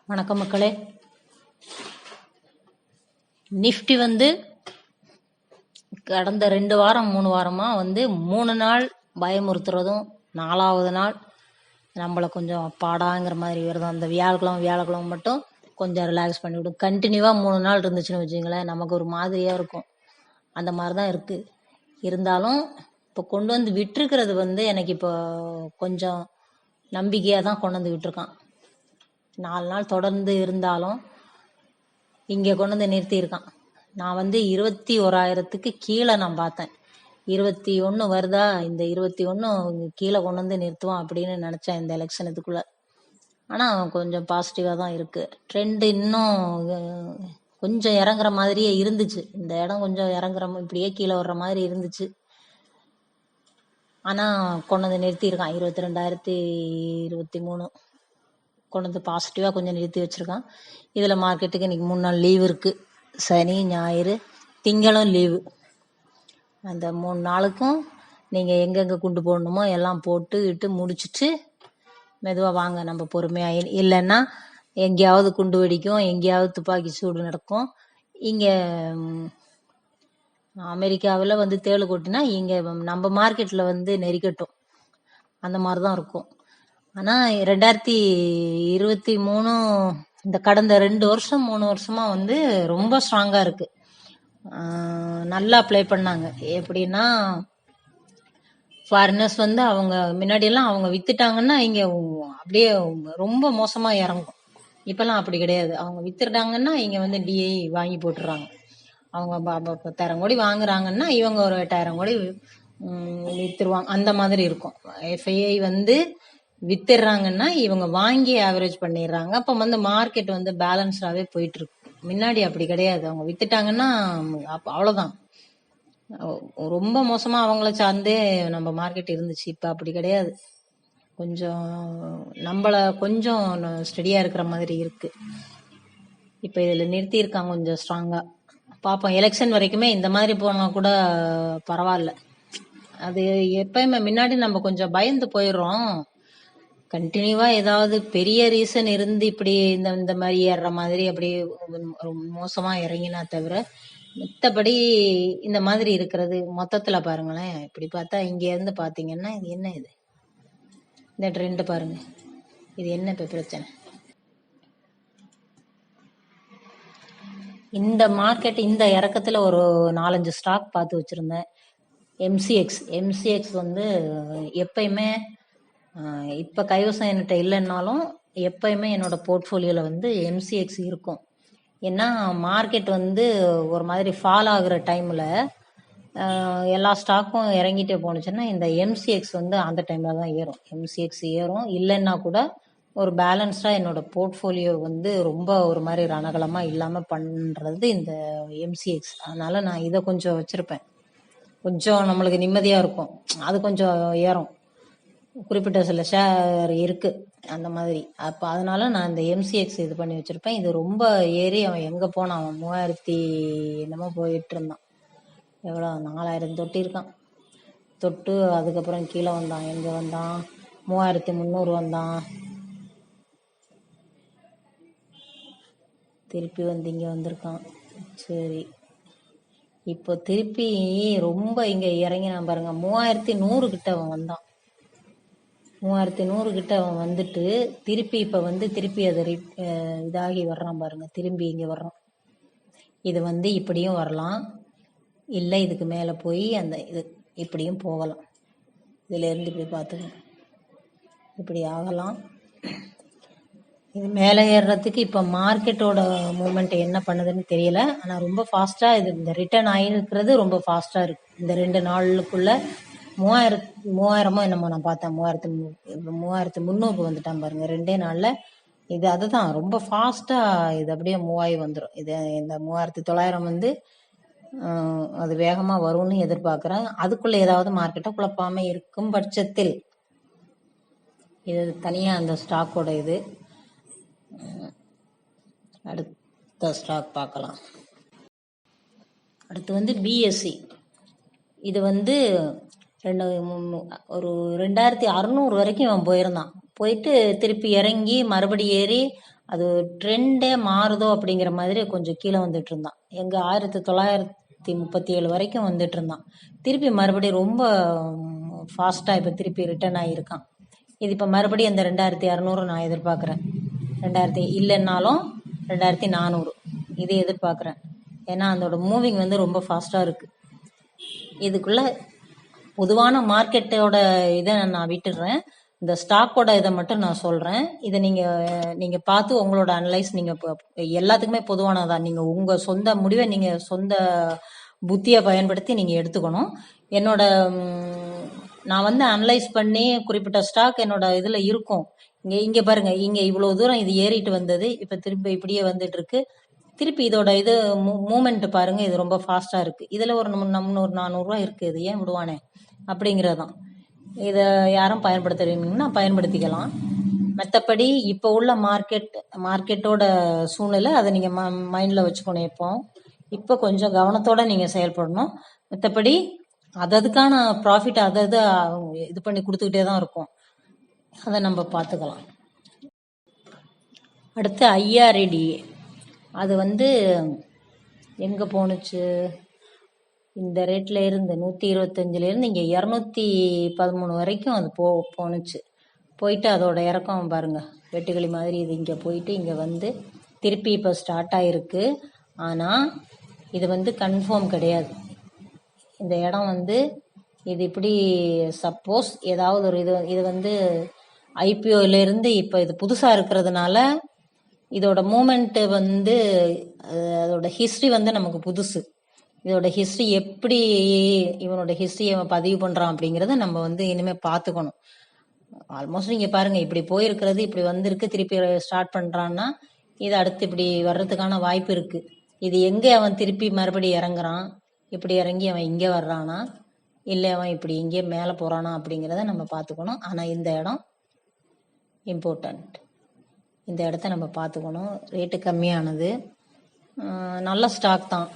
வணக்கம் மக்களே. நிஃப்டி வந்து கடந்த 2 வாரம் 3 வாரமா 3 நாள் பயமுறுத்துறதும் 4வது நாள் நம்மளை கொஞ்சம் பாடாங்கிற மாதிரி வருது. அந்த வியாழக்கிழமை மட்டும் கொஞ்சம் ரிலாக்ஸ் பண்ணிவிடும். கண்டினியூவாக 3 நாள் இருந்துச்சுன்னு வச்சுங்களேன், நமக்கு ஒரு மாதிரியாக இருக்கும். அந்த மாதிரி தான் இருக்குது. இருந்தாலும் இப்போ கொண்டு வந்து விட்டுருக்கிறது எனக்கு இப்போ கொஞ்சம் நம்பிக்கையாக தான் கொண்டு வந்து விட்டுருக்கான். 4 நாள் தொடர்ந்து இருந்தாலும் இங்கே கொண்டு வந்து நிறுத்தியிருக்கான். நான் 21,000க்கு கீழே நான் பார்த்தேன். 21 வருதா, இந்த 21 கீழே கொண்டு வந்து நிறுத்துவான் அப்படின்னு நினச்சேன் இந்த எலெக்ஷனுக்குள்ளே. ஆனால் கொஞ்சம் பாசிட்டிவாக தான் இருக்குது. ட்ரெண்டு இன்னும் கொஞ்சம் இறங்குற மாதிரியே இருந்துச்சு. இந்த இடம் கொஞ்சம் இப்படியே கீழே வர்ற மாதிரி இருந்துச்சு. ஆனால் கொண்டு வந்து நிறுத்தியிருக்கான். 22,023 கொண்டு வந்து பாசிட்டிவாக கொஞ்சம் நிறுத்தி வச்சுருக்கான். இதில் மார்க்கெட்டுக்கு இன்றைக்கி 3 நாள் லீவு இருக்குது. சனி, ஞாயிறு, திங்களும் லீவு. அந்த 3 நாளுக்கும் நீங்கள் எங்கெங்கே குண்டு போடணுமோ எல்லாம் போட்டு முடிச்சுட்டு மெதுவாக வாங்க. நம்ம பொறுமையாக, இல்லைன்னா எங்கேயாவது குண்டு வெடிக்கும், எங்கேயாவது துப்பாக்கி சூடு நடக்கும். இங்கே அமெரிக்காவில் தேள் கொட்டினா இங்கே நம்ம மார்க்கெட்டில் நெருக்கட்டும். அந்த மாதிரி தான் இருக்கும். ஆனால் 2023 இந்த கடந்த 2 வருஷம் 3 வருஷமாக ரொம்ப ஸ்ட்ராங்காக இருக்குது. நல்லா ப்ளே பண்ணாங்க. எப்படின்னா ஃபாரினர்ஸ் அவங்க முன்னாடியெல்லாம் அவங்க வித்துட்டாங்கன்னா இங்கே அப்படியே ரொம்ப மோசமாக இறங்கும். இப்போல்லாம் அப்படி கிடையாது. அவங்க வித்துட்டாங்கன்னா இங்கே டிஐ வாங்கி போட்டுடுறாங்க. அவங்க 10,000 கோடி வாங்குறாங்கன்னா இவங்க ஒரு 8,000 கோடி வித்துருவாங்க. அந்த மாதிரி இருக்கும். எஃப்ஐஐ வித்துடுறாங்கன்னா இவங்க வாங்கி ஆவரேஜ் பண்ணிடுறாங்க. அப்போ மார்க்கெட் பேலன்ஸ்டாகவே போயிட்டு இருக்கு. முன்னாடி அப்படி கிடையாது. அவங்க வித்துட்டாங்கன்னா அவ்வளோதான். ரொம்ப மோசமாக அவங்கள சார்ந்தே நம்ம மார்க்கெட் இருந்துச்சு. இப்போ அப்படி கிடையாது. கொஞ்சம் நம்மளை கொஞ்சம் ஸ்டடியாக இருக்கிற மாதிரி இருக்கு. இப்போ இதில் நிறுத்தியிருக்காங்க கொஞ்சம் ஸ்ட்ராங்காக. பார்ப்போம். எலெக்ஷன் வரைக்குமே இந்த மாதிரி போனால் கூட பரவாயில்ல. அது எப்பயுமே முன்னாடி நம்ம கொஞ்சம் பயந்து போயிடுறோம். கண்டினியூவாக ஏதாவது பெரிய ரீசன் இருந்து இப்படி இந்த மாதிரி ஏறுற மாதிரி அப்படி மோசமாக இறங்கினா தவிர மற்றபடி இந்த மாதிரி இருக்கிறது மொத்தத்தில் பாருங்களேன். இப்படி பார்த்தா இங்கேருந்து பார்த்தீங்கன்னா இது என்ன, இது இந்த ட்ரெண்டு பாருங்க, இது என்ன இப்போ பிரச்சனை? இந்த மார்க்கெட் இந்த இறக்கத்தில் ஒரு 4-5 ஸ்டாக் பார்த்து வச்சுருந்தேன். எம்சிஎக்ஸ் எப்பயுமே இப்போ கைவசம் என்கிட்ட இல்லைன்னாலும் எப்பயுமே என்னோட போர்ட்ஃபோலியோவில் எம்சிஎக்ஸ் இருக்கும். ஏன்னா மார்க்கெட் ஒரு மாதிரி ஃபால் ஆகுற டைமில் எல்லா ஸ்டாக்கும் இறங்கிட்டே போணுச்சுன்னா இந்த எம்சிஎக்ஸ் அந்த டைமில் தான் ஏறும். எம்சிஎக்ஸ் ஏறும். இல்லைன்னா கூட ஒரு பேலன்ஸ்டாக என்னோட போர்ட்ஃபோலியோ ரொம்ப ஒரு மாதிரி ரணகலமாக இல்லாமல் பண்ணுறது இந்த எம்சிஎக்ஸ். அதனால் நான் இதை கொஞ்சம் வச்சுருப்பேன். கொஞ்சம் நம்மளுக்கு நிம்மதியாக இருக்கும். அது கொஞ்சம் ஏறும். குறிப்பிட்ட சில ஷேர் இருக்குது அந்த மாதிரி. அப்போ அதனால நான் இந்த எம்சிஎக்ஸ் இது பண்ணி வச்சுருப்பேன். இது ரொம்ப ஏறி அவன் எங்கே போனான், அவன் 3000 என்னமோ போயிட்டு இருந்தான். எவ்வளோ 4000 தொட்டிருக்கான். தொட்டு அதுக்கப்புறம் கீழே வந்தான். எங்கே வந்தான்? 3300 வந்தான். திருப்பி இங்கே வந்திருக்கான். சரி, இப்போ திருப்பி ரொம்ப இங்கே இறங்கினான் பாருங்க. 3100 கிட்ட அவன் வந்தான். 3100 கிட்ட அவன் வந்துட்டு திருப்பி இப்போ திருப்பி அதை இதாகி வர்றான் பாருங்க. திரும்பி இங்கே வர்றான். இது இப்படியும் வரலாம், இல்லை இதுக்கு மேலே போய் அந்த இது இப்படியும் போகலாம். இதிலேருந்து இப்படி பார்த்துக்கணும், இப்படி ஆகலாம். இது மேலே ஏறுறதுக்கு இப்போ மார்க்கெட்டோட மூமெண்ட் என்ன பண்ணுதுன்னு தெரியல. ஆனால் ரொம்ப ஃபாஸ்ட்டாக இந்த ரிட்டர்ன் ஆகிருக்கிறது ரொம்ப ஃபாஸ்ட்டாக இருக்குது. இந்த 2 நாளுக்குள்ளே 3000 என்னமோ நான் பார்த்தேன். 3300 வந்துட்டான் பாருங்க 2 நாளில். இது அதுதான் ரொம்ப ஃபாஸ்ட்டாக இது அப்படியே மூவ் ஆகி வந்துடும். இது இந்த 3900 அது வேகமாக வரும்னு எதிர்பார்க்குறேன். அதுக்குள்ளே ஏதாவது மார்க்கெட்டை குழப்பாமல் இருக்கும் பட்சத்தில் இது தனியாக அந்த ஸ்டாக்கோட இது. அடுத்த ஸ்டாக் பார்க்கலாம். அடுத்து பிஎஸ்சி. இது ஒரு 2600 வரைக்கும் அவன் போயிருந்தான். போயிட்டு திருப்பி இறங்கி மறுபடி ஏறி அது ட்ரெண்டே மாறுதோ அப்படிங்கிற மாதிரி கொஞ்சம் கீழே வந்துட்டு இருந்தான். எங்க 1937 வரைக்கும் வந்துட்டு இருந்தான். திருப்பி மறுபடியும் ரொம்ப ஃபாஸ்டா இப்ப திருப்பி ரிட்டர்ன் ஆகியிருக்கான். இது இப்ப மறுபடியும் அந்த 2600 நான் எதிர்பார்க்கிறேன். 2000 இல்லைன்னாலும் 2400 இது எதிர்பார்க்கிறேன். ஏன்னா அதோட மூவிங் வந்து ரொம்ப ஃபாஸ்டா இருக்கு. இதுக்குள்ள பொதுவான மார்க்கெட்டோட இதை நான் விட்டுடுறேன். இந்த ஸ்டாக்கோட இதை மட்டும் நான் சொல்றேன். இதை நீங்க பார்த்து உங்களோட அனலைஸ் நீங்க எல்லாத்துக்குமே பொதுவானதான். நீங்க உங்க சொந்த முடிவை நீங்க சொந்த புத்தியை பயன்படுத்தி நீங்க எடுத்துக்கணும். என்னோட நான் வந்து அனலைஸ் பண்ணி குறிப்பிட்ட ஸ்டாக் என்னோட இதுல இருக்கும். இங்க பாருங்க, இங்க இவ்வளவு தூரம் இது ஏறிட்டு வந்தது, இப்ப திருப்பி இப்படியே வந்துட்டு இருக்கு. திருப்பி இதோட இது மூமெண்ட் பாருங்க, இது ரொம்ப ஃபாஸ்டா இருக்கு. இதுல ஒரு 300-400 இருக்கு. இது ஏன் விடுவானே அப்படிங்கறதுதான். இத யாரும் பயன்படுத்துறீங்கன்னா பயன்படுத்திக்கலாம். மற்றபடி இப்ப உள்ள மார்க்கெட்டோட சூழ்நிலை அதை நீங்க மைண்ட்ல வச்சுக்கணும். இப்ப கொஞ்சம் கவனத்தோட நீங்க செயல்படணும். மற்றபடி அதுக்கான ப்ராஃபிட் அதை இது பண்ணி கொடுத்துக்கிட்டே தான் இருக்கும். அதை நம்ம பார்த்துக்கலாம். அடுத்து IRDA, அது வந்து எங்க போணுச்சு? இந்த ரேட்ல இருந்து 125ல இருந்து இங்க 213 வரைக்கும் அது போணுச்சு. போயிட்டு அதோட இறக்கம் பாருங்க, வெட்டுக்கிளி மாதிரி. இது இங்க போயிட்டு இங்க வந்து திருப்பி இப்ப ஸ்டார்ட் ஆயிருக்கு. ஆனா இது வந்து கன்ஃபார்ம் கிடையாது. இந்த இடம் வந்து இது இப்படி சப்போஸ் ஏதாவது ஒரு இது வந்து IPOல இருந்து இப்ப இது புதுசா இருக்கிறதுனால இதோட மூமெண்ட் வந்து அதோட ஹிஸ்டரி வந்து நமக்கு புதுசு. இதோட ஹிஸ்டரி எப்படி இவனோட ஹிஸ்டரியை பதிவு பண்றான் அப்படிங்கறத நம்ம வந்து இனிமே பாத்துக்கணும். ஆல்மோஸ்ட் நீங்க பாருங்க, இப்படி போயிருக்கிறது, இப்படி வந்திருக்கு, திருப்பி ஸ்டார்ட் பண்றான்னா இது அடுத்து இப்படி வர்றதுக்கான வாய்ப்பு இருக்கு. இது எங்க அவன் திருப்பி மறுபடியும் இறங்குறான், இப்படி இறங்கி அவன் இங்க வர்றானா, இல்ல அவன் இப்படி இங்கே மேல போறானா அப்படிங்கிறத நம்ம பாத்துக்கணும். ஆனா இந்த இடம் இம்பார்ட்டன்ட். இந்த இடத்த நம்ம பார்த்துக்கணும். ரேட்டு கம்மியானது, நல்ல ஸ்டாக் தான்.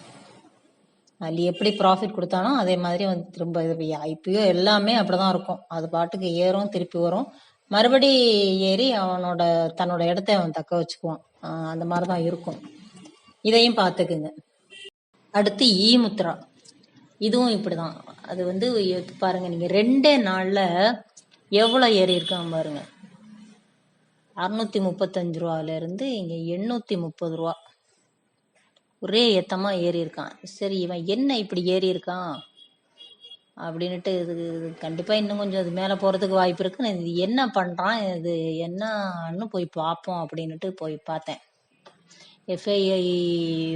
அதில் எப்படி ப்ராஃபிட் கொடுத்தானோ அதே மாதிரி வந்து திரும்ப IPO எல்லாமே அப்படிதான் இருக்கும். அது பாட்டுக்கு ஏறும், திருப்பி வரும், மறுபடி ஏறி தன்னோட இடத்த அவன் தக்க வச்சுக்குவான். அந்த மாதிரிதான் இருக்கும். இதையும் பார்த்துக்குங்க. அடுத்து ஈமுத்ரா, இதுவும் இப்படிதான். அது வந்து பாருங்க, நீங்க 2 நாள்ல எவ்வளவு ஏறி இருக்கான் பாருங்க. 635 ரூபாயில இருந்து இங்க 830 ரூபா ஒரே ஏத்தமா ஏறி இருக்கான். சரி, இவன் என்ன இப்படி ஏறி இருக்கான் அப்படின்னுட்டு இது கண்டிப்பா இன்னும் கொஞ்சம் அது மேல போறதுக்கு வாய்ப்பு இருக்கு. இது என்ன பண்றான், இது என்னன்னு போய் பார்ப்போம் அப்படின்னுட்டு போய் பார்த்தேன். FII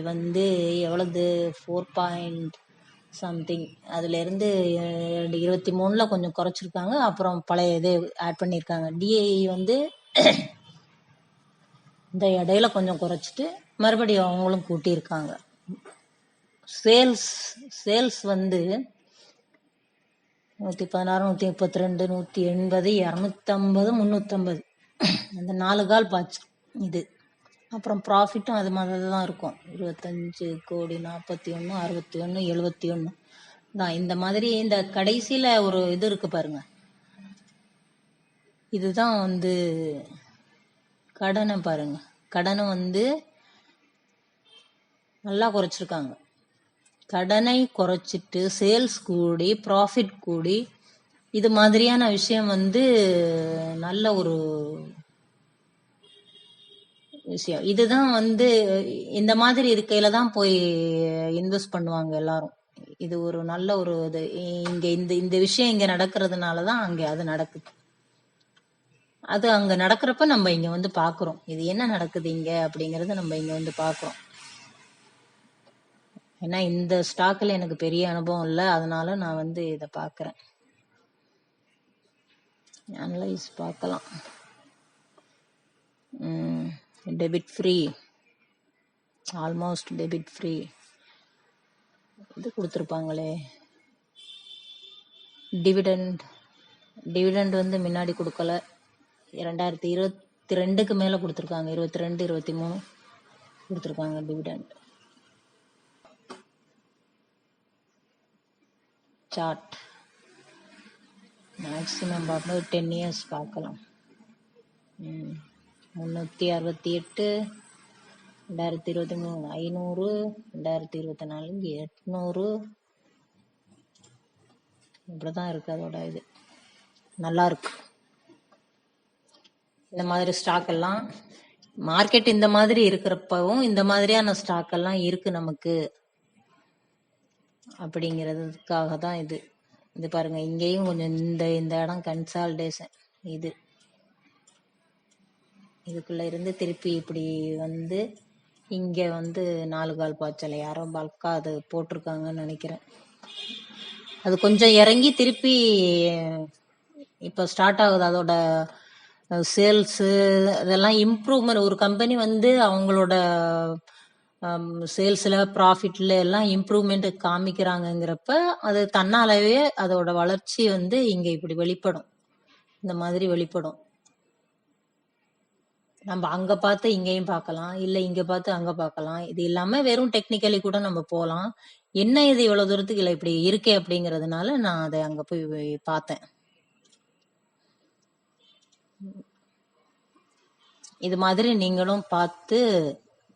வந்து எவ்வளவு 4 சம்திங், அதுல இருந்து 23ல கொஞ்சம் குறைச்சிருக்காங்க. அப்புறம் பழைய இது ஆட் பண்ணிருக்காங்க. DAI வந்து இந்த இடையில கொஞ்சம் குறைச்சிட்டு மறுபடியும் அவங்களும் கூட்டியிருக்காங்க. சேல்ஸ் வந்து 116, 132, 180, 250, 350 அந்த 4 கால் பாச்சு இது. அப்புறம் ப்ராஃபிட்டும் அது மாதிரி தான் இருக்கும். 25 கோடி, 41, 61, 71 தான். இந்த மாதிரி இந்த கடைசியில ஒரு இது இருக்கு பாருங்க, இதுதான் வந்து கடனை பாருங்க. கடனை வந்து நல்லா குறைச்சிருக்காங்க. கடனை குறைச்சிட்டு சேல்ஸ் கூடி ப்ராஃபிட் கூடி, இது மாதிரியான விஷயம் வந்து நல்ல ஒரு விஷயம். இதுதான் வந்து இந்த மாதிரி இருக்கையில தான் போய் இன்வெஸ்ட் பண்ணுவாங்க எல்லாரும். இது ஒரு நல்ல ஒரு இது. இங்க இந்த விஷயம் இங்க நடக்கிறதுனாலதான் அங்க அது நடக்குது. அது அங்க நடக்கிறப்ப நம்ம இங்க வந்து பாக்குறோம், இது என்ன நடக்குது இங்க அப்படிங்கறத நம்ம இங்க வந்து பாக்குறோம். ஏன்னா இந்த ஸ்டாக்ல எனக்கு பெரிய அனுபவம் இல்லை, அதனால நான் வந்து இதை பாக்குறேன். அனலைஸ் பார்க்கலாம். Debit free, almost debit free இது கொடுத்துருப்பாங்களே. டிவிடெண்ட் வந்து முன்னாடி கொடுக்கல, 2022க்கு மேல கொடுத்துருக்காங்க. 22, 23 கொடுத்துருக்காங்க டிவிடெண்ட். சார்ட் மேக்ஸிமம் பார்க்கும்போது 10 இயர்ஸ் பார்க்கலாம். 368, 2023 500, 2024 800, இப்படிதான் இருக்கு. அதோட இது நல்லா இருக்கு. இந்த மாதிரி ஸ்டாக் எல்லாம் மார்க்கெட் இந்த மாதிரி இருக்கிறப்பவும் இந்த மாதிரியான ஸ்டாக் எல்லாம் இருக்கு நமக்கு அப்படிங்கிறதுக்காக தான் இது. இது பாருங்க, இங்கேயும் கொஞ்சம் இந்த இடம் கன்சால்டேஷன். இதுக்குள்ள இருந்து திருப்பி இப்படி வந்து இங்க வந்து 4 கால் பாய்ச்சல் யாரோ பல்கா அது போட்டிருக்காங்கன்னு நினைக்கிறேன். அது கொஞ்சம் இறங்கி திருப்பி இப்ப ஸ்டார்ட் ஆகுது. அதோட சேல்ஸ் இதெல்லாம் இம்ப்ரூவ்மெண்ட். ஒரு கம்பெனி வந்து அவங்களோட சேல்ஸ்ல ப்ராஃபிட்ல எல்லாம் இம்ப்ரூவ்மெண்ட் காமிக்கிறாங்கிறப்ப அது தன்னாலவே அதோட வளர்ச்சி வந்து இங்க இப்படி வெளிப்படும். இந்த மாதிரி வெளிப்படும். நம்ம அங்க பார்த்து இங்கேயும் பார்க்கலாம், இல்ல இங்க பார்த்து அங்க பார்க்கலாம். இது இல்லாம வெறும் டெக்னிக்கலி கூட நம்ம போலாம். என்ன இது இவ்வளவு தூரத்துக்கு இல்ல இப்படி இருக்கே அப்படிங்கறதுனால நான் அதை அங்க போய் பார்த்தேன். இது மாதிரி நீங்களும் பார்த்து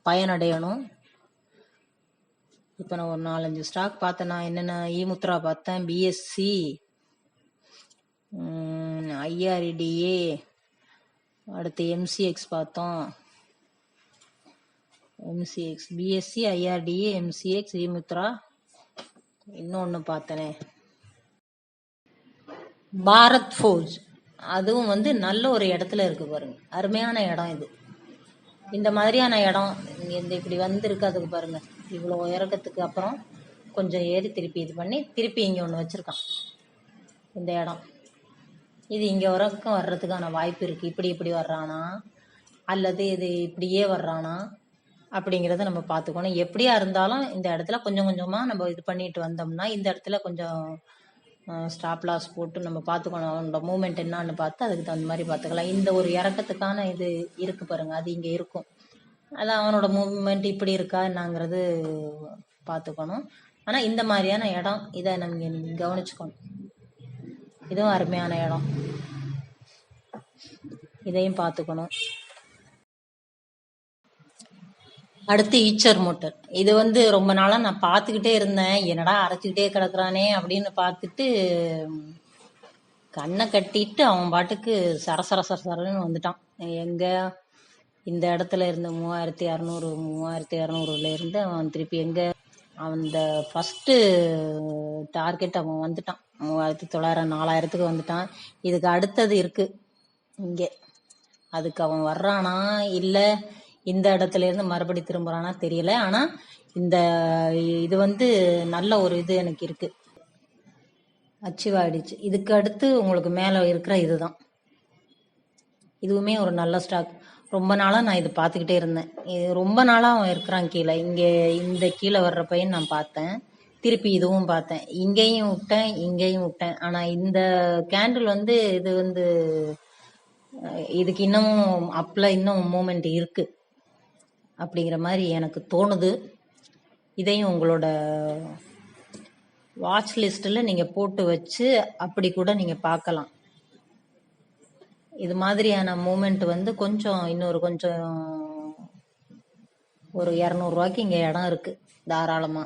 பயனடையணும். இப்ப நான் ஒரு 4-5 ஸ்டாக் பார்த்தேன். நான் என்னென்ன ஈமுத்ரா பார்த்தேன், பிஎஸ்சி, ஐஆர்டிஏ, அடுத்து எம்சிஎக்ஸ் பார்த்தோம். எம்சிஎக்ஸ், பிஎஸ்சி, ஐஆர்டிஏ, எம்சிஎக்ஸ், ஈமுத்ரா, இன்னொன்னு பார்த்தனே பாரத் ஃபோர்ஜ். அதுவும் வந்து நல்ல ஒரு இடத்துல இருக்கு பாருங்க. அருமையான இடம் இது. இந்த மாதிரியான இடம் இந்த இப்படி வந்து அதுக்கு பாருங்க. இவ்வளோ இறக்கத்துக்கு அப்புறம் கொஞ்சம் ஏறி திருப்பி இது பண்ணி திருப்பி இங்க ஒன்று வச்சிருக்கான். இந்த இடம் இது இங்க வரைக்கும் வர்றதுக்கான வாய்ப்பு இருக்கு. இப்படி வர்றானா அல்லது இது இப்படியே வர்றானா அப்படிங்கிறத நம்ம பார்த்துக்கணும். எப்படியா இருந்தாலும் இந்த இடத்துல கொஞ்சம் கொஞ்சமா நம்ம இது பண்ணிட்டு வந்தோம்னா இந்த இடத்துல கொஞ்சம் ஸ்டாப் லாஸ் போட்டு நம்ம பார்த்துக்கணும். அவனோட மூமெண்ட் என்னான்னு பார்த்து அதுக்கு தகுந்த மாதிரி பார்த்துக்கலாம். இந்த ஒரு இறக்கத்துக்கான இது இருக்கு பாருங்க, அது இங்க இருக்கும். அதான் அவனோட மூவ்மெண்ட் இப்படி இருக்கா என்னங்கிறது பார்த்துக்கணும். ஆனா இந்த மாதிரியான இடம் இதை நம்ம கவனிச்சுக்கணும். இதுவும் அருமையான இடம், இதையும் பார்த்துக்கணும். அடுத்து ஈச்சர் மோட்டர். இது வந்து ரொம்ப நாளா நான் பார்த்துக்கிட்டே இருந்தேன். என்னடா அரைச்சிக்கிட்டே கிடக்குறானே அப்படின்னு பார்த்துட்டு கண்ணை கட்டிட்டு அவன் பாட்டுக்கு சரசரன்னு வந்துட்டான். எங்க இந்த இடத்துல இருந்து 3200 இருந்து அவன் திருப்பி எங்க அந்த ஃபர்ஸ்ட் டார்கெட் அவன் வந்துட்டான். 3900 4000 வந்துட்டான். இதுக்கு அடுத்தது இருக்கு இங்கே. அதுக்கு அவன் வர்றானா இல்ல இந்த இடத்துல இருந்து மறுபடி திரும்புறானா தெரியல. ஆனா இந்த இது வந்து நல்ல ஒரு இது எனக்கு இருக்கு, அச்சீவ் ஆயிடுச்சு. இதுக்கு அடுத்து உங்களுக்கு மேல இருக்கிற இதுதான். இதுவுமே ஒரு நல்ல ஸ்டாக். ரொம்ப நாளா நான் இது பார்த்துக்கிட்டே இருந்தேன். இது ரொம்ப நாளா அவன் இருக்கிறான் கீழே. இங்க இந்த கீழே வர்ற பையன் நான் பார்த்தேன். திருப்பி இதுவும் பார்த்தேன். இங்கேயும் விட்டேன், இங்கேயும் விட்டேன். ஆனா இந்த கேண்டில் வந்து இது வந்து இதுக்கு இன்னமும் அப்ல இன்னும் மூமெண்ட் இருக்கு அப்படிங்கிற மாதிரி எனக்கு தோணுது. இதையும் உங்களோட வாட்ச் லிஸ்ட்ல நீங்க போட்டு வச்சு அப்படி கூட நீங்க பார்க்கலாம். இது மாதிரியான மூமெண்ட் வந்து கொஞ்சம் இன்னொரு கொஞ்சம் ஒரு 200 ரூபாய்க்கு இங்க இடம் இருக்கு தாராளமா.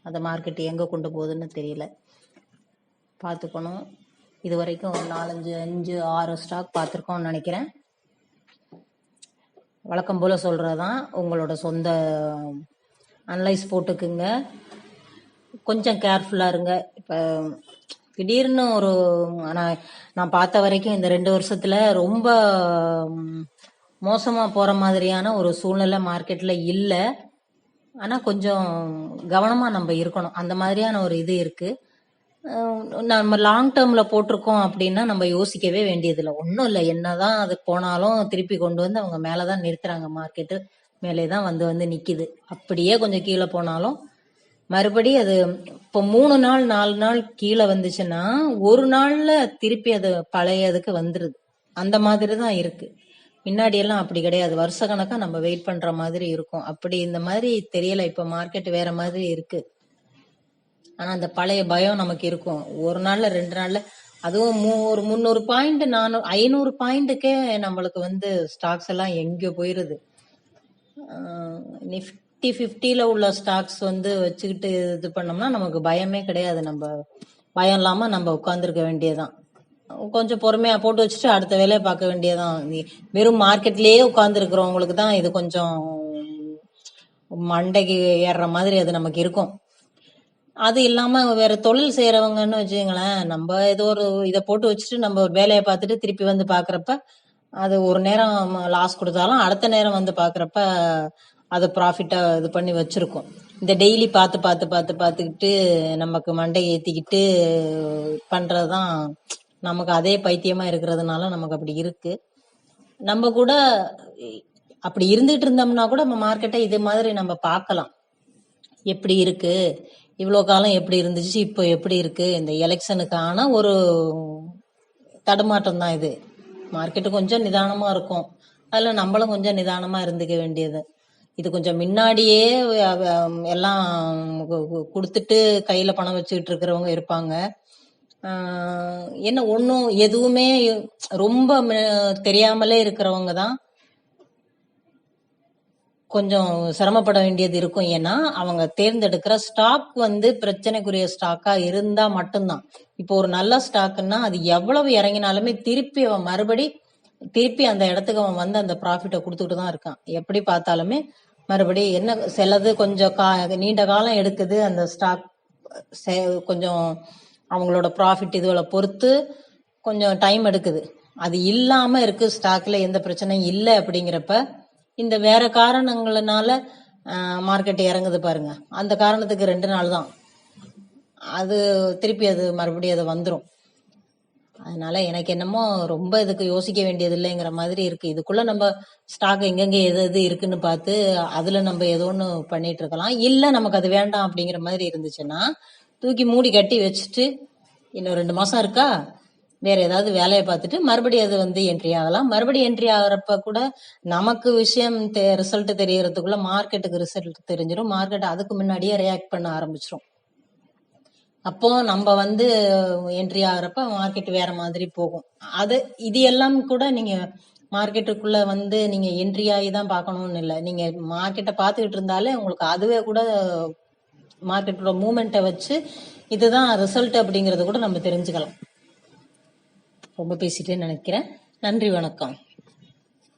அந்த மார்க்கெட் எங்க கொண்டு போகுதுன்னு தெரியல, பார்த்துக்கணும். இது வரைக்கும் ஒரு 4-5-6 ஸ்டாக் பார்த்துருக்கோம்னு நினைக்கிறேன். வழக்கம் போல சொல்றதுதான், உங்களோட சொந்த அனலைஸ் போட்டுக்குங்க. கொஞ்சம் கேர்ஃபுல்லா இருங்க. இப்ப திடீர்னு ஒரு நான் பார்த்த வரைக்கும் இந்த 2 வருஷத்துல ரொம்ப மோசமா போற மாதிரியான ஒரு சூழ்நிலை மார்க்கெட்ல இல்ல. ஆனா கொஞ்சம் கவனமா நம்ம இருக்கணும். அந்த மாதிரியான ஒரு இது இருக்கு. நம்ம லாங் டேர்ம்ல போட்டிருக்கோம் அப்படின்னா நம்ம யோசிக்கவே வேண்டியதில்லை. ஒன்றும் இல்லை, என்னதான் அது போனாலும் திருப்பி கொண்டு வந்து அவங்க மேலதான் நிறுத்துறாங்க. மார்க்கெட்டு மேலேதான் வந்து நிக்குது. அப்படியே கொஞ்சம் கீழே போனாலும் மறுபடி அது இப்போ 3 நாள் 4 நாள் கீழே வந்துச்சுன்னா ஒரு நாள்ல திருப்பி அது பழையதுக்கு வந்துருது. அந்த மாதிரி தான் இருக்கு. முன்னாடி எல்லாம் அப்படி கிடையாது. வருஷ கணக்கா நம்ம வெயிட் பண்ற மாதிரி இருக்கும். அப்படி இந்த மாதிரி தெரியல. இப்ப மார்க்கெட் வேற மாதிரி இருக்கு. ஆனா அந்த பழைய பயம் நமக்கு இருக்கும். ஒரு நாள்ல 2 நாள்ல அதுவும் ஒரு 300 பாயிண்ட் 500 பாயிண்ட்டுக்கே நம்மளுக்கு வந்து ஸ்டாக்ஸ் எல்லாம் எங்க போயிருது. நிஃப்டி 50ல உள்ள ஸ்டாக்ஸ் வந்து வச்சுக்கிட்டு இது பண்ணோம்னா நமக்கு பயமே கிடையாது. நம்ம பயம் இல்லாம நம்ம உட்கார்ந்துருக்க வேண்டியதுதான். கொஞ்சம் பொறுமையா போட்டு வச்சுட்டு அடுத்த வேலையை பார்க்க வேண்டியதுதான். வெறும் மார்க்கெட்லயே உட்கார்ந்து இருக்கிறவங்களுக்கு தான் இது கொஞ்சம் மண்டைக்கு ஏறுற மாதிரி அது நமக்கு இருக்கும். அது இல்லாம வேற தொழில் செய்யறவங்கன்னு வச்சுங்களேன், நம்ம ஏதோ ஒரு இதை போட்டு வச்சுட்டு நம்ம ஒரு வேலையை பார்த்துட்டு திருப்பி வந்து பாக்குறப்ப அது ஒரு நேரம் லாஸ் கொடுத்தாலும் அடுத்த நேரம் வந்து பாக்குறப்ப அது ப்ராஃபிட்டா இது பண்ணி வச்சிருக்கோம். இந்த டெய்லி பார்த்து பார்த்து பார்த்து பார்த்துக்கிட்டு நமக்கு மண்டையை ஏத்திக்கிட்டு பண்றதுதான் நமக்கு அதே பைத்தியமா இருக்கிறதுனால நமக்கு அப்படி இருக்கு. நம்ம கூட அப்படி இருந்துட்டு இருந்தோம்னா கூட நம்ம மார்க்கெட்டை இது மாதிரி நம்ம பார்க்கலாம். எப்படி இருக்கு, இவ்வளவு காலம் எப்படி இருந்துச்சு, இப்போ எப்படி இருக்கு, இந்த எலெக்ஷனுக்கான ஒரு தடுமாற்றம் தான் இது. மார்க்கெட்டு கொஞ்சம் நிதானமா இருக்கும், அதுல நம்மளும் கொஞ்சம் நிதானமா இருந்துக்க வேண்டியது. இது கொஞ்சம் முன்னாடியே எல்லாம் கொடுத்துட்டு கையில பணம் வச்சுக்கிட்டு இருக்கிறவங்க இருப்பாங்க. என்ன ஒன்னும் எதுவுமே ரொம்ப தெரியாமலே இருக்கிறவங்க தான் கொஞ்சம் சிரமப்பட வேண்டியது இருக்கும். ஏன்னா அவங்க தேர்ந்தெடுக்கிற ஸ்டாக் வந்து பிரச்சனைக்குரிய ஸ்டாக்கா இருந்தா மட்டும்தான். இப்போ ஒரு நல்ல ஸ்டாக்னா அது எவ்வளவு இறங்கினாலுமே திருப்பி அவன் திருப்பி அந்த இடத்துக்கு அவன் வந்து அந்த ப்ராஃபிட்டை கொடுத்துட்டு தான் இருக்கான். எப்படி பார்த்தாலுமே மறுபடி என்ன சிலது கொஞ்சம் நீண்ட காலம் எடுக்குது அந்த ஸ்டாக், கொஞ்சம் அவங்களோட ப்ராஃபிட் இதுகளை பொறுத்து கொஞ்சம் டைம் எடுக்குது. அது இல்லாம இருக்கு, ஸ்டாக்ல எந்த பிரச்சனையும் இல்லை அப்படிங்கிறப்ப இந்த வேற காரணங்களால மார்க்கெட் இறங்குது பாருங்க, அந்த காரணத்துக்கு 2 நாள் தான் அது திருப்பி அது மறுபடியும் அது வந்துடும். அதனால எனக்கு என்னமோ ரொம்ப இதுக்கு யோசிக்க வேண்டியது இல்லைங்கிற மாதிரி இருக்கு. இதுக்குள்ள நம்ம ஸ்டாக் எங்கெங்க எது எது இருக்குன்னு பார்த்து அதுல நம்ம ஏதோ ஒன்று பண்ணிட்டு இருக்கலாம். இல்ல நமக்கு அது வேண்டாம் அப்படிங்கிற மாதிரி இருந்துச்சுன்னா தூக்கி மூடி கட்டி வச்சுட்டு இன்னும் 2 மாசம் இருக்கா, வேற ஏதாவது வேலையை பார்த்துட்டு மறுபடியும் அது வந்து என்ட்ரி ஆகலாம். மறுபடியும் என்ட்ரி ஆகிறப்ப கூட நமக்கு விஷயம் ரிசல்ட் தெரியறதுக்குள்ள மார்க்கெட்டுக்கு ரிசல்ட் தெரிஞ்சிடும். மார்க்கெட் அதுக்கு முன்னாடியே ரியாக்ட் பண்ண ஆரம்பிச்சிடும். அப்போ நம்ம வந்து என்ட்ரி ஆகிறப்ப மார்க்கெட் வேற மாதிரி போகும். இது எல்லாம் கூட நீங்க மார்க்கெட்டுக்குள்ள வந்து நீங்க என்ட்ரி ஆகி தான் பார்க்கணும்னு இல்லை. நீங்க மார்க்கெட்டை பார்த்துக்கிட்டு இருந்தாலே உங்களுக்கு அதுவே கூட மார்க்கெட்டோட மூமெண்ட்டை வச்சு இதுதான் ரிசல்ட் அப்படிங்கறது கூட நம்ம தெரிஞ்சுக்கலாம். ரொம்ப பேசிட்டேன்னு நினைக்கிறேன். நன்றி, வணக்கம்.